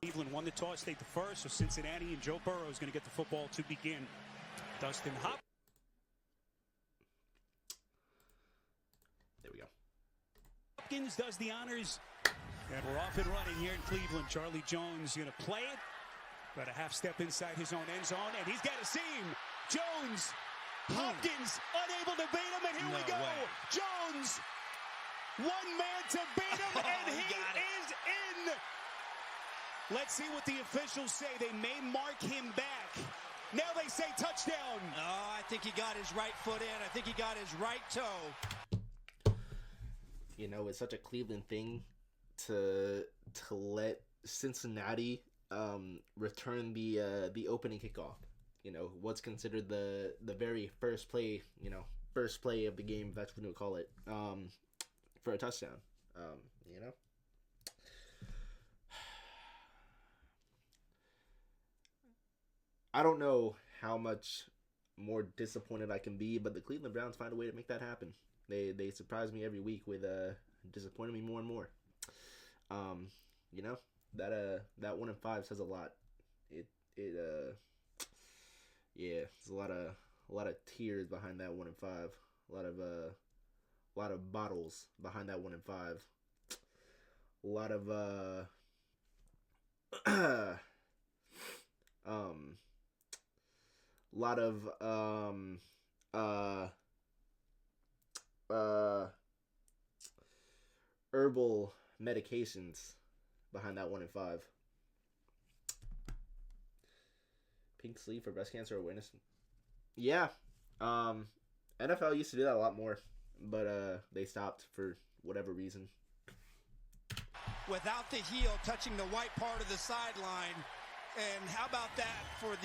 Cleveland won the toss, stayed the first, so Cincinnati and Joe Burrow is going to get the football to begin. Dustin Hopkins. There we go. Hopkins does the honors, and we're off and running here in Cleveland. Charlie Jones going to play it, about a half step inside his own end zone, and he's got a seam. Jones, Hopkins unable to beat him, and here we go. Way. Jones, one man to beat him, and he is in. Let's see what the officials say. They may mark him back. Now they say touchdown. Oh, I think he got his right foot in. I think he got his right toe. You know, it's such a Cleveland thing to let Cincinnati return the opening kickoff. You know, what's considered the very first play, first play of the game, if that's what you would call it, for a touchdown. You know, I don't know how much more disappointed I can be, but the Cleveland Browns find a way to make that happen. They surprise me every week with disappointing me more and more. You know, that 1-5 says a lot. Yeah, there's a lot of tears behind that 1-5. A lot of bottles behind that 1-5. A lot of herbal medications behind that 1-5. Pink sleeve for breast cancer awareness. Yeah. NFL used to do that a lot more, but they stopped for whatever reason. Without the heel touching the white part of the sideline. And how about that for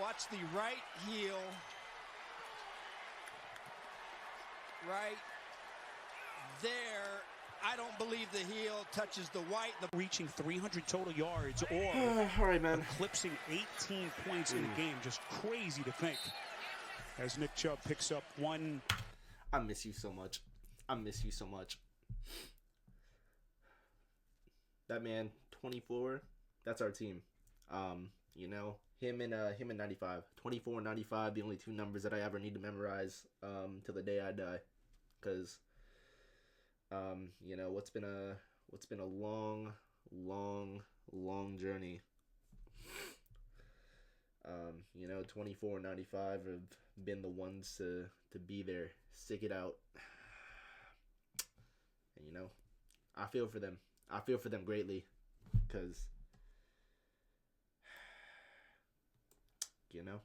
watch the right heel. Right there. I don't believe the heel touches the white. Reaching 300 total yards or All right, man. eclipsing 18 points in a game. Just crazy to think. As Nick Chubb picks up one. I miss you so much. I miss you so much. That man, 24, that's our team. You know, him and 95. 24 and 95, the only two numbers that I ever need to memorize till the day I die. Because you know, what's been a long journey. You know, 24 and 95 have been the ones to be there, stick it out. And you know, I feel for them. I feel for them greatly, because you know,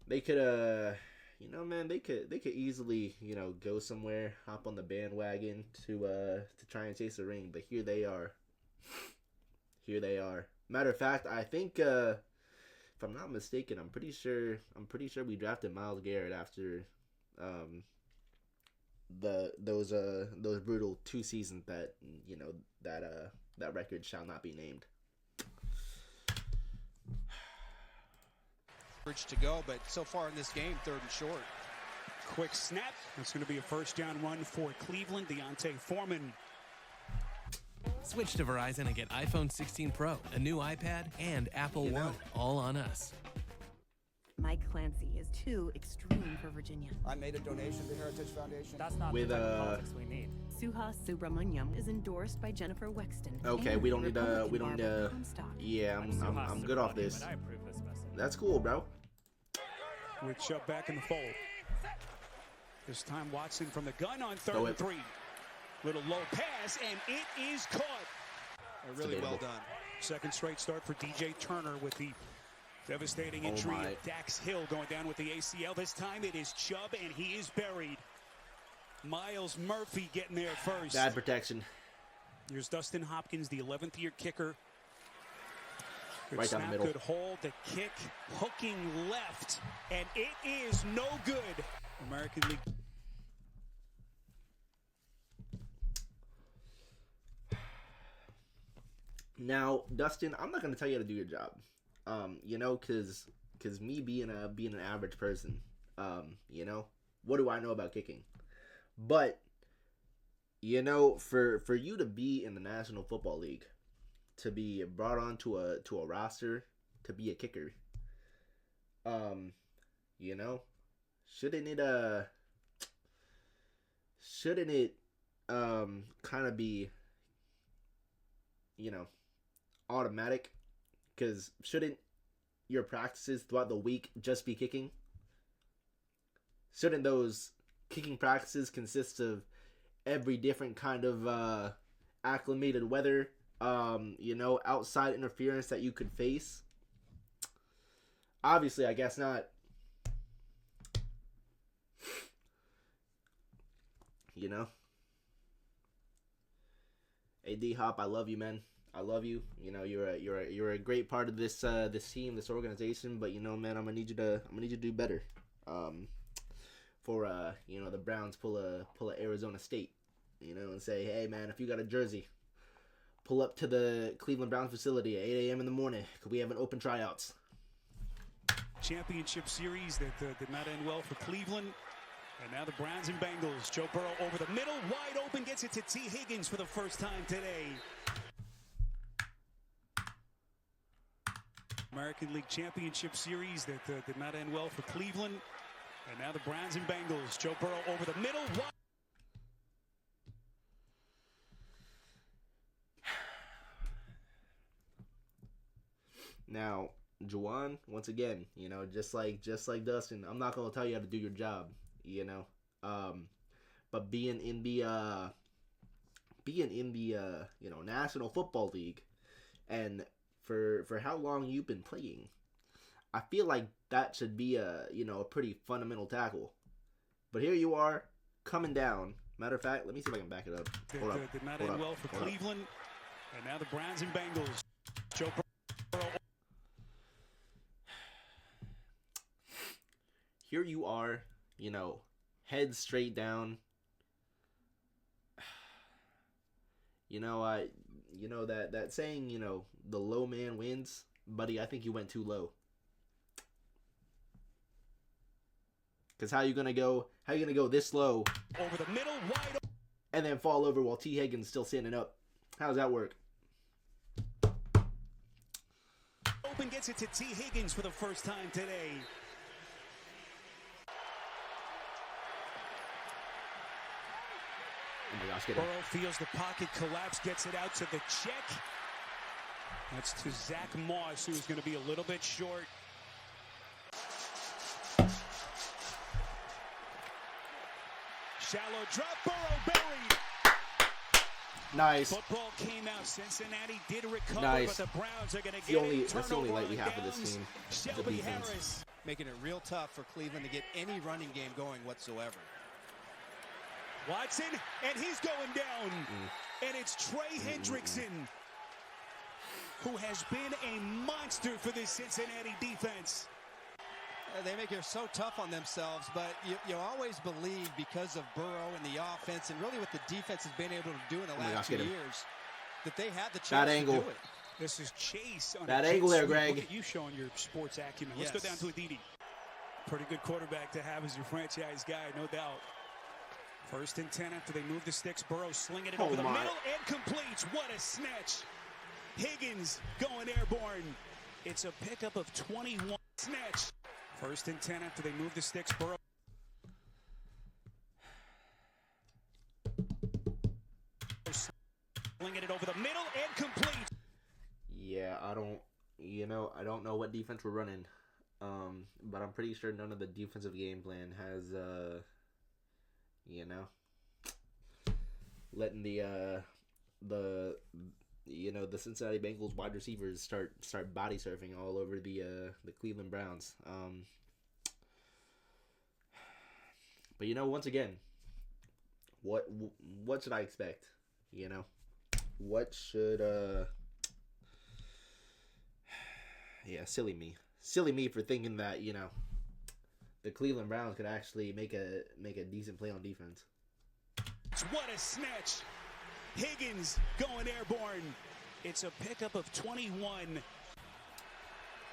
they could you know, man, they could easily, you know, go somewhere, hop on the bandwagon to try and chase a ring, but here they are. Here they are. Matter of fact, I think if I'm not mistaken, I'm pretty sure we drafted Myles Garrett after those brutal 2 seasons that, you know, that record shall not be named. To go, but so far in this game, 3rd and short. Quick snap. That's going to be a first down run for Cleveland. Deontay Foreman. Switch to Verizon and get iPhone 16 Pro, a new iPad, and Apple One, all on us. Mike Clancy is too extreme for Virginia. I made a donation to Heritage Foundation. That's not With the type of politics we need. Suhas Subramanyam is endorsed by Jennifer Wexton. Okay, we don't need to. Yeah, I'm good off this. But I approve this message. That's cool, bro. With Chubb back in the fold. This time Watson from the gun on 3rd and 3. Little low pass, and it is caught. Really well done. Second straight start for DJ Turner with the devastating injury of Dax Hill going down with the ACL. This time it is Chubb, and he is buried. Miles Murphy getting there first. Bad protection. Here's Dustin Hopkins, the 11th year kicker. Good right snap, down the middle. good hold, the kick, hooking left, and it is no good. American League. Now, Dustin, I'm not gonna tell you how to do your job. You know, cause me being an average person, you know, what do I know about kicking? But you know, for you to be in the National Football League, to be brought onto a roster to be a kicker. You know, shouldn't it kind of be, you know, automatic? Because shouldn't your practices throughout the week just be kicking? Shouldn't those kicking practices consist of every different kind of acclimated weather, you know, outside interference that you could face? Obviously, I guess not. You know? Hey, D-Hop, I love you, man. I love you. You know, you're a great part of this this team, this organization. But you know, man, I'm gonna need you to do better. For you know, the Browns pull a Arizona State, you know, and say, hey, man, if you got a jersey, pull up to the Cleveland Browns facility at 8 a.m. in the morning. Could we have an open tryouts? Championship series that did not end well for Cleveland. And now the Browns and Bengals. Joe Burrow over the middle, wide open, gets it to T. Higgins for the first time today. American League Championship series that did not end well for Cleveland. And now the Browns and Bengals. Joe Burrow over the middle. Now, Juwan, once again, you know, just like Dustin, I'm not gonna tell you how to do your job, you know. But being in the you know, National Football League, and for how long you've been playing, I feel like that should be a pretty fundamental tackle. But here you are coming down. Matter of fact, let me see if I can back it up. Hold up. Did not end well for Cleveland. And now the Browns and Bengals. Joe Burrow. Here you are, you know, head straight down. You know, that saying, you know, the low man wins. Buddy, I think you went too low. Because how you gonna go this low Over the middle, wide open. And then fall over while T. Higgins still standing up? How does that work? Open, gets it to T. Higgins for the first time today. Oh my gosh, get him. Burrow feels the pocket collapse, gets it out to the check. That's to Zach Moss, who's going to be a little bit short. Shallow drop, Burrow buried. Nice. Football came out. Cincinnati did recover, Nice. but the Browns are going to get it. That's the only light we have for this downs. team. The Shelby defense. Harris. Making it real tough for Cleveland to get any running game going whatsoever. Watson, and he's going down. And it's Trey Hendrickson, who has been a monster for this Cincinnati defense. They make it so tough on themselves, but you always believe, because of Burrow and the offense and really what the defense has been able to do in the last 2 years, that they had the chance to do it. This is Chase on That a angle jet there, sweep. Greg. Look at you showing your sports acumen. Let's go down to Aditi. Pretty good quarterback to have as your franchise guy, no doubt. 1st and 10 after they move the sticks. Burrow slinging it over the middle and completes. What a snatch. Higgins going airborne. It's a pickup of 21. Snatch. 1st and 10 after they move the sticks. Burrow. Slinging it over the middle and complete. Yeah, I don't know what defense we're running. But I'm pretty sure none of the defensive game plan has letting the Cincinnati Bengals wide receivers start body surfing all over the Cleveland Browns. But once again, what should I expect? What should silly me for thinking that the Cleveland Browns could actually make a decent play on defense. What a snatch. Higgins going airborne. It's a pickup of 21.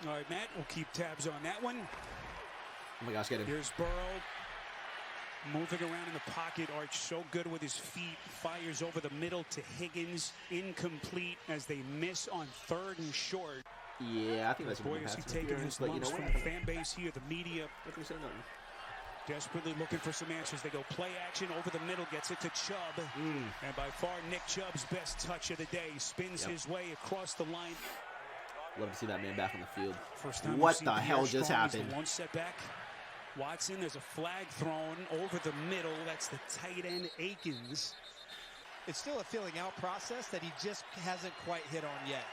All right, Matt, we'll keep tabs on that one. Oh my gosh, get him. Here's Burrow. Moving around in the pocket, Arch so good with his feet. Fires over the middle to Higgins. Incomplete as they miss on 3rd and short. Yeah, I think that's boy, is he taking his lumps from the fan base here, the media. Desperately looking for some answers. They go play action over the middle, gets it to Chubb. And by far, Nick Chubb's best touch of the day. Spins his way across the line. Love to see that man back on the field. First time what the hell just happened? One setback. Watson, there's a flag thrown over the middle. That's the tight end, Akins. It's still a filling out process that he just hasn't quite hit on yet.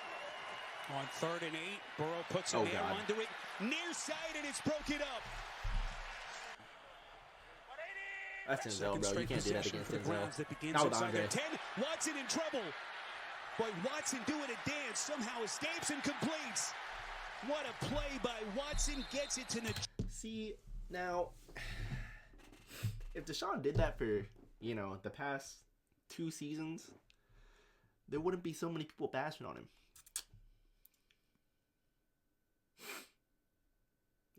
On 3rd and 8, Burrow puts a man under it. Near side, and it's broken up. That's Denzel, bro. You can't do that against Denzel. That begins inside their 10. Watson in trouble. Boy, Watson doing a dance. Somehow escapes and completes. What a play by Watson. Gets it to the... See, now, if Deshaun did that for, you know, the past 2 seasons, there wouldn't be so many people bashing on him.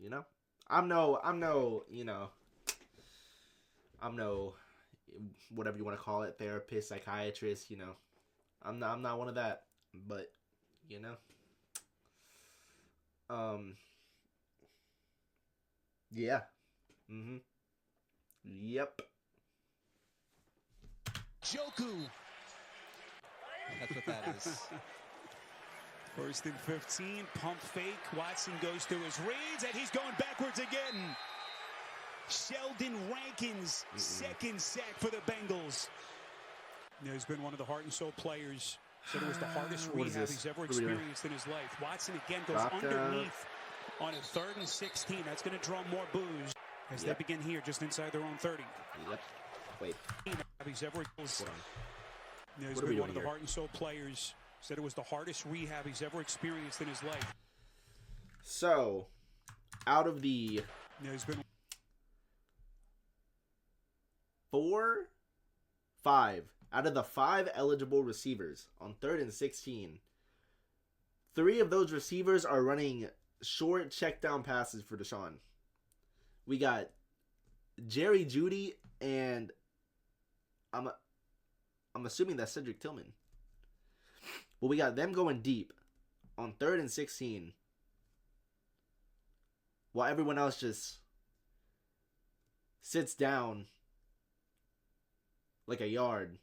You know? I'm no, you know, I'm no, whatever you want to call it, therapist, psychiatrist, you know. I'm not one of that, but, you know. Yeah. Yep. Joku. That's what that is. 1st and 15, pump fake. Watson goes through his reads, and he's going backwards again. Sheldon Rankins, 2nd sack for the Bengals. Yeah, he's been one of the heart and soul players. Said it was the hardest rehab he's ever experienced in his life. Watson again goes underneath on a 3rd and 16. That's going to draw more boos as they begin here just inside their own 30. Yep. Wait. He's ever... Yeah, he's been one of the heart and soul players. Said it was the hardest rehab he's ever experienced in his life. So, out of the 5 out of the 5 eligible receivers on 3rd and 16, 3 of those receivers are running short check down passes for Deshaun. We got Jerry Jeudy and I'm assuming that's Cedric Tillman. But we got them going deep on 3rd and 16 while everyone else just sits down like a yard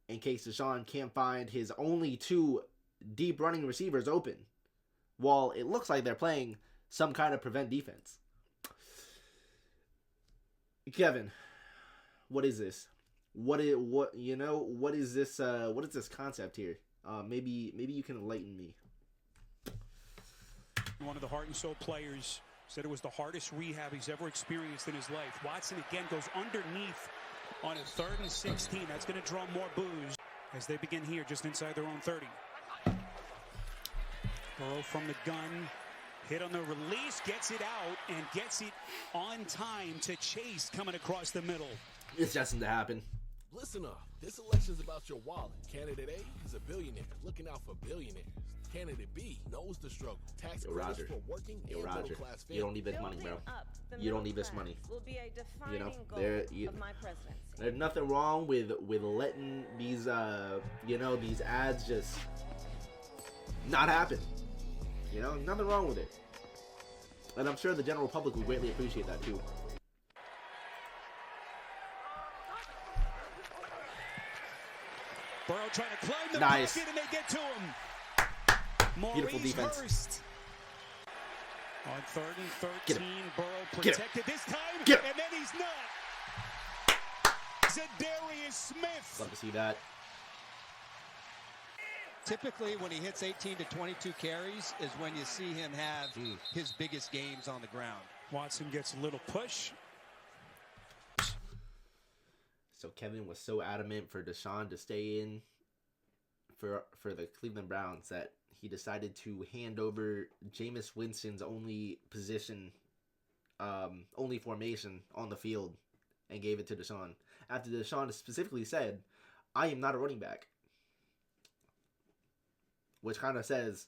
in case Deshaun can't find his only 2 deep running receivers open while it looks like they're playing some kind of prevent defense. Kevin, what is this? What is this concept here? Maybe you can enlighten me. One of the heart and soul players said it was the hardest rehab he's ever experienced in his life. Watson again goes underneath on a 3rd and 16. That's going to draw more boos as they begin here just inside their own 30. Burrow from the gun. Hit on the release, gets it out, and gets it on time to Chase coming across the middle. It's destined to happen. Listen up. This election's about your wallet. Candidate A is a billionaire looking out for billionaires. Candidate B knows the struggle. Tax credits for working and middle class families. You don't need this money, bro. You don't need this money. You know, there's nothing wrong with letting these these ads just not happen. You know, nothing wrong with it. And I'm sure the general public will greatly appreciate that too. Burrow trying to climb the nice. pocket and they get to him. Beautiful defense. Hurst. On 3rd and 13, Burrow protected this time, and then he's not. Zadarius Smith. Love to see that. Typically, when he hits 18 to 22 carries is when you see him have his biggest games on the ground. Watson gets a little push. So Kevin was so adamant for Deshaun to stay in for the Cleveland Browns that he decided to hand over Jameis Winston's only position, only formation on the field and gave it to Deshaun. After Deshaun specifically said, "I am not a running back." Which kind of says,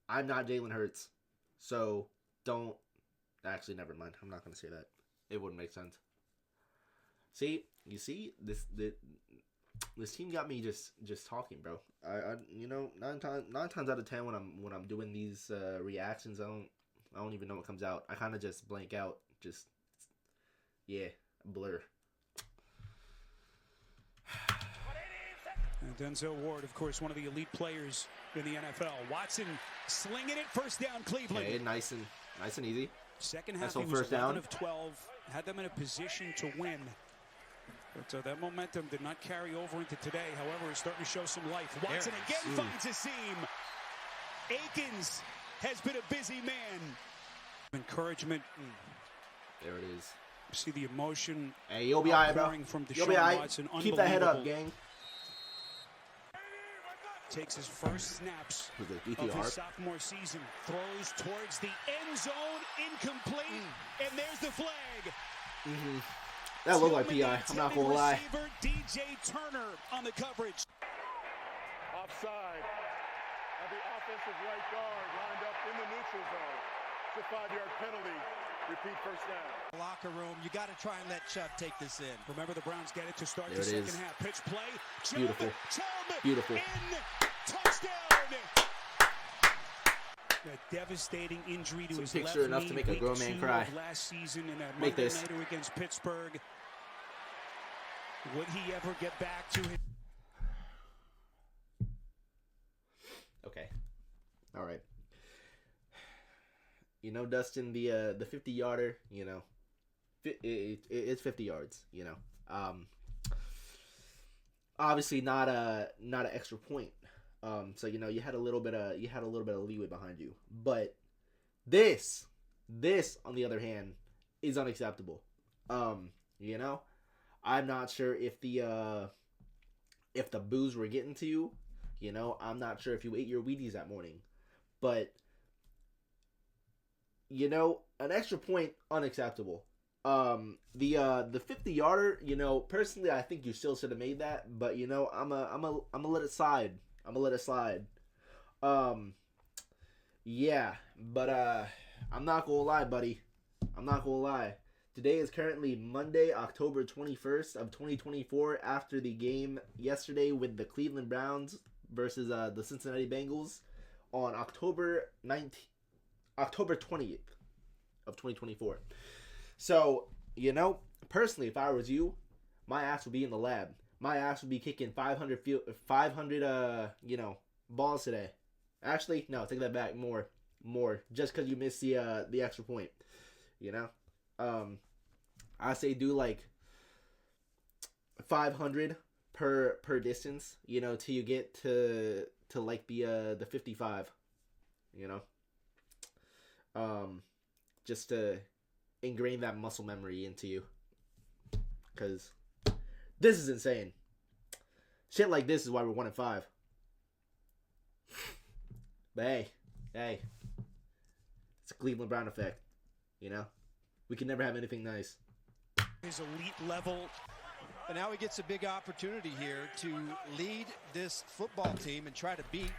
I'm not Jalen Hurts, so don't... Actually, never mind. I'm not going to say that. It wouldn't make sense. See, you see this team got me just talking, bro. I you know, nine times out of 10 when I'm doing these reactions, I don't even know what comes out. I kind of just blank out, just blur. And Denzel Ward, of course, one of the elite players in the NFL. Watson slinging it, first down, Cleveland. Okay, nice and easy. Second half, he was first 11 down. of 12, had them in a position to win. But that momentum did not carry over into today. However, it's starting to show some life. Watson again finds a seam. Akins has been a busy man. Encouragement. There it is. See the emotion. Hey, you'll be all right, bro. From You'll be all right. Watson. Keep that head up, gang. Takes his first snaps of his sophomore season. Throws towards the end zone. Incomplete. And there's the flag. That looked like PI. I'm not going to lie. DJ Turner on the coverage. Offside. Now the offensive right guard lined up in the neutral zone. It's a 5-yard penalty. Repeat first down. Locker room, you got to try and let Chubb take this in. Remember, the Browns get it to start there the second half. Pitch play. Chubb, beautiful. Chubb Beautiful. In. Touchdown. A devastating injury to his left knee. Enough to make a grown man cry. Last season in a Make Monday this. nighter against Pittsburgh. Would he ever get back to his... Okay. All right. You know, Dustin, the 50-yarder, you know, it's 50 yards, you know. Obviously not an extra point. So you know, you had a little bit of leeway behind you. But this on the other hand is unacceptable. You know, I'm not sure if the boos were getting to you. You know, I'm not sure if you ate your Wheaties that morning, but you know, an extra point, unacceptable. The 50-yarder, you know, personally, I think you still should have made that, but you know, I'm a let it slide. I'm gonna let it slide. Yeah, but I'm not gonna lie, buddy. I'm not gonna lie. Today is currently Monday, October 21st of 2024. After the game yesterday with the Cleveland Browns versus the Cincinnati Bengals on October 20th of 2024. So, you know, personally, if I was you, my ass would be in the lab. My ass would be kicking 500 you know, balls today. Actually, no, take that back. More, just because you missed the extra point. You know, I say do like 500 per distance. You know, till you get to like the 55. You know, just to ingrain that muscle memory into you, because this is insane. Shit like this is why we're 1-5. But hey, it's a Cleveland Brown effect. You know, we can never have anything nice. His elite level. But now he gets a big opportunity here to lead this football team and try to beat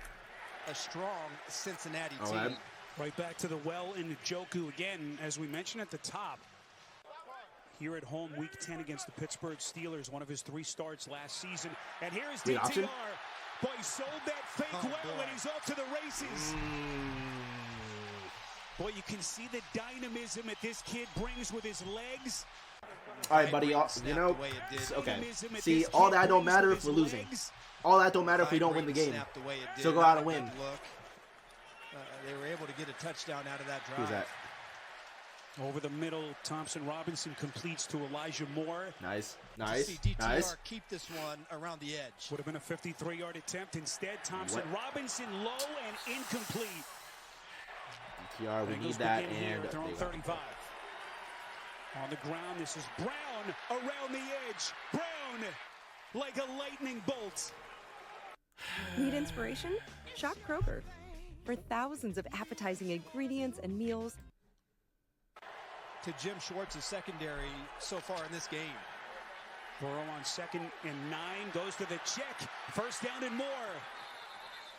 a strong Cincinnati team. Right back to the well in Njoku again, as we mentioned at the top. Here at home, Week 10 against the Pittsburgh Steelers, one of his 3 starts last season. And here is DTR. Boy, he sold that fake and he's off to the races. Boy, you can see the dynamism that this kid brings with his legs. All right, buddy. You know, okay. See, all that don't matter if we're losing. All that don't matter if we don't win the game. So go out and win. They were able to get a touchdown out of that drive. Who's that? Over the middle, Thompson Robinson completes to Elijah Moore. Nice. See DTR keep this one around the edge. Would have been a 53-yard attempt. Instead, Thompson Robinson low and incomplete. DTR, we need that, and they're on 35. On the ground, this is Brown around the edge. Brown like a lightning bolt. Need inspiration? Shop Kroger. For thousands of appetizing ingredients and meals. To Jim Schwartz's secondary so far in this game. Burrow on 2nd and 9 goes to the check. First down and more.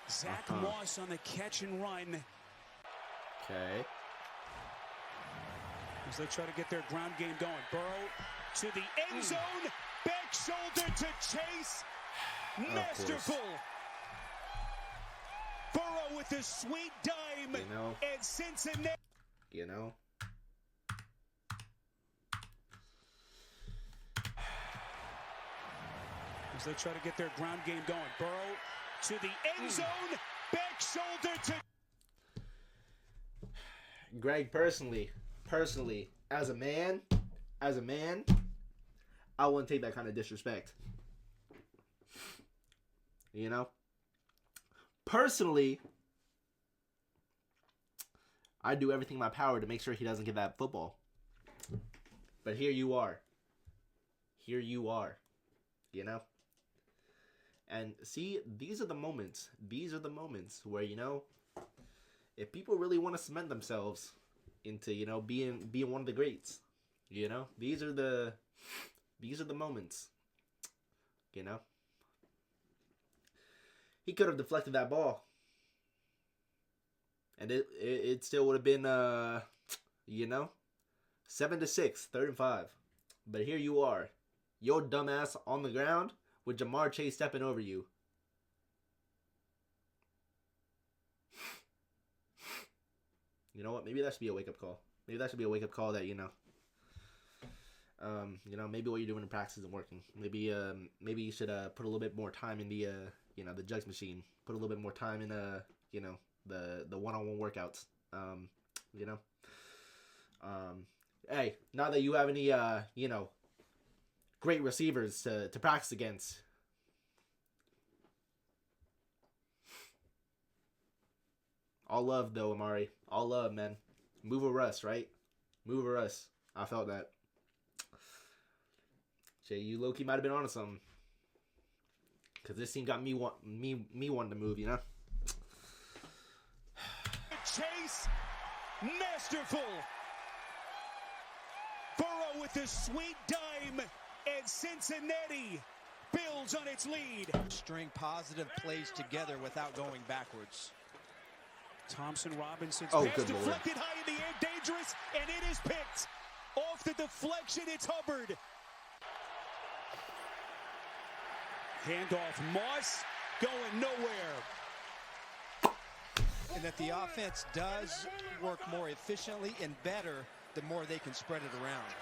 Zach Moss on the catch and run. Okay. As they try to get their ground game going. Burrow to the end zone. Back shoulder to Chase. Masterful. Burrow with a sweet dime. You know. And Cincinnati. You know. As they try to get their ground game going. Burrow to the end zone. Back shoulder to... Greg, personally, as a man, I wouldn't take that kind of disrespect. You know? Personally, I do everything in my power to make sure he doesn't get that football. But here you are. You know? And see, these are the moments where, you know, if people really want to cement themselves into, you know, being one of the greats, you know, these are the moments, you know. He could have deflected that ball, and it still would have been, you know, 7-6, 3rd and 5. But here you are, your dumbass on the ground with Jamar Chase stepping over you. You know what? Maybe that should be a wake-up call. Maybe that should be a wake-up call that, you know, maybe what you're doing in practice isn't working. Maybe you should put a little bit more time in the, you know, the jugs machine. Put a little bit more time in, you know, the one-on-one workouts. You know. Hey, now that you have any, you know, great receivers to practice against. All love, though, Amari. All love, man. Move or Russ, right? Move or Russ. I felt that. Jay, you low-key might have been onto something. Because this team got me wanting to move, you know? Chase, masterful. Burrow with the sweet dime, and Cincinnati builds on its lead. String positive plays together without going backwards. Thompson Robinson's pass deflected high in the air, dangerous, and it is picked. Off the deflection, it's Hubbard. Handoff, Moss going nowhere. And that the offense does work more efficiently and better the more they can spread it around.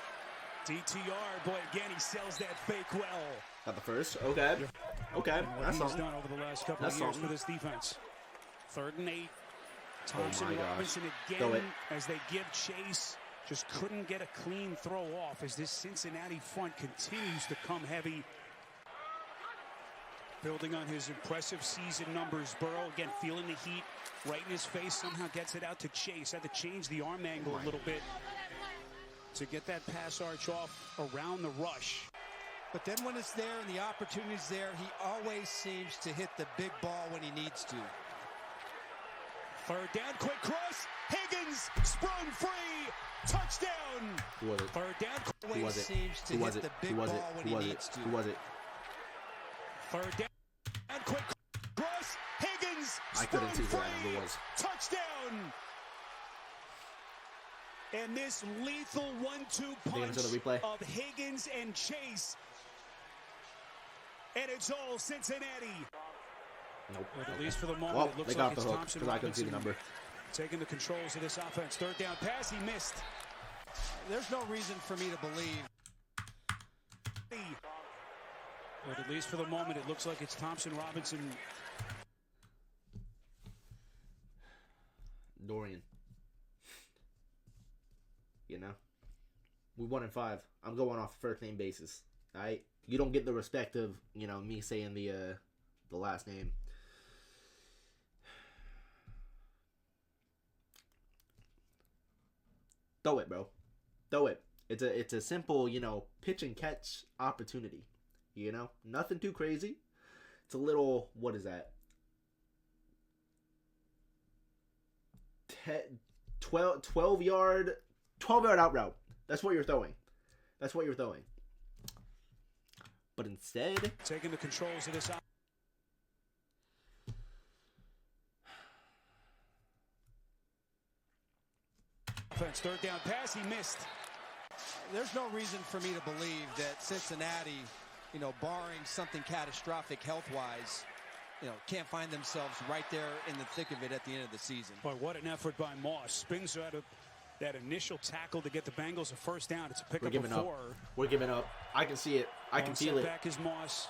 DTR, boy, again, he sells that fake well. Got the first. Okay. That's He's something. done over the last couple of years for this defense. 3rd and 8. Thompson Robinson again as they give chase. Just couldn't get a clean throw off as this Cincinnati front continues to come heavy. Building on his impressive season numbers, Burrow again feeling the heat right in his face. Somehow gets it out to Chase. Had to change the arm angle a little bit to get that pass arch off around the rush. But then when it's there and the opportunity's there, he always seems to hit the big ball when he needs to. 3rd down, quick cross. Higgins sprung free. Touchdown. Who was it? 3rd down. Always seems to hit the big ball when he needs to. Who was it? 3rd down, quick cross. Higgins I couldn't see sprung who that free. number was. Touchdown. And this lethal 1-2 punch of Higgins and Chase. And it's all Cincinnati. Nope. But at least for the moment, Well, it looks they got like the it's hook Thompson because I couldn't see the Robinson number. taking the controls of this offense. 3rd down pass, he missed. There's no reason for me to believe. But at least for the moment, it looks like it's Thompson Robinson. Dorian. You know? We 1-5. I'm going off first name basis. Alright? You don't get the respect of, you know, me saying the last name. Throw it, bro. Throw it. It's a simple, you know, pitch and catch opportunity. You know? Nothing too crazy. It's a little, what is that? 12 yard out route. That's what you're throwing. But instead, taking the controls of this offense. 3rd down pass, he missed. there's no reason for me to believe that Cincinnati, you know, barring something catastrophic health-wise, you know, can't find themselves right there in the thick of it at the end of the season. Boy, what an effort by Moss. Spins out of that initial tackle to get the Bengals a first down. It's a pickup of 4. We're giving up. I can see it. I can feel it. Back is Moss.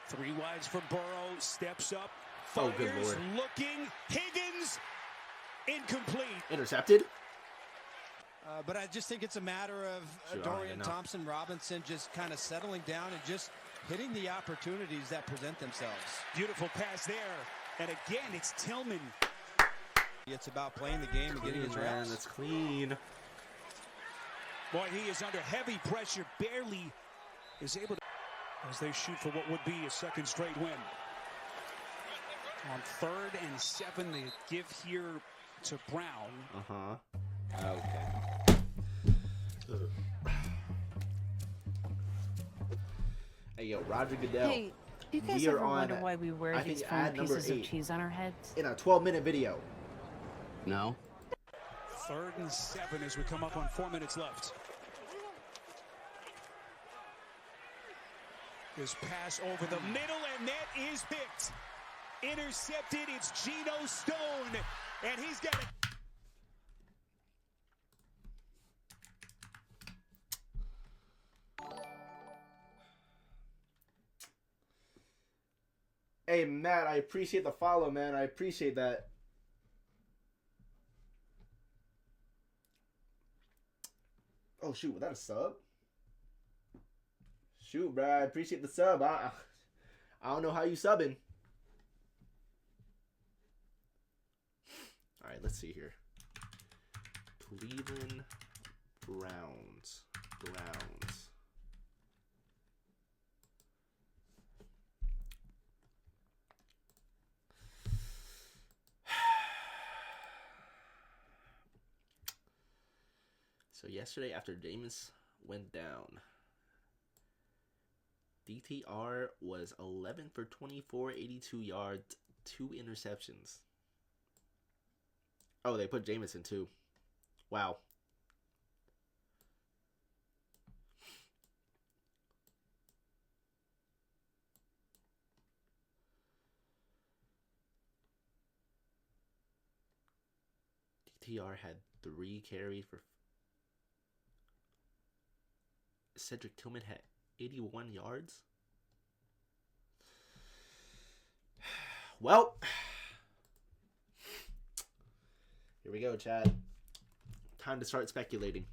3 wides from Burrow. Steps up. Oh, good Lord. Looking. Higgins. Incomplete. Intercepted. But I just think it's a matter of Dorian Thompson-Robinson just kind of settling down and just hitting the opportunities that present themselves. Beautiful pass there. And again, it's Tillman. It's about playing the game and getting his reps. That's clean. Boy, he is under heavy pressure. Barely is able to, as they shoot for what would be a second straight win. On 3rd and 7, they give here to Brown. Okay. Hey, yo, Roger Goodell. Hey, do you guys ever wonder why we wear these foam pieces of cheese on our heads? In a 12-minute video. No. 3rd and 7 as we come up on 4 minutes left. This pass over the middle, and that is picked. Intercepted. It's Geno Stone, and he's got it. Hey, Matt, I appreciate the follow, man. I appreciate that. Oh, shoot, was that a sub? Shoot, bro, I appreciate the sub. I don't know how you subbing. All right, let's see here. Cleveland Browns. So yesterday, after Jameis went down, DTR was 11 for 24, 82 yards, 2 interceptions. Oh, they put Jameis in too. Wow. DTR had 3 carries for. Cedric Tillman had 81 yards. Well, here we go, Chad. Time to start speculating.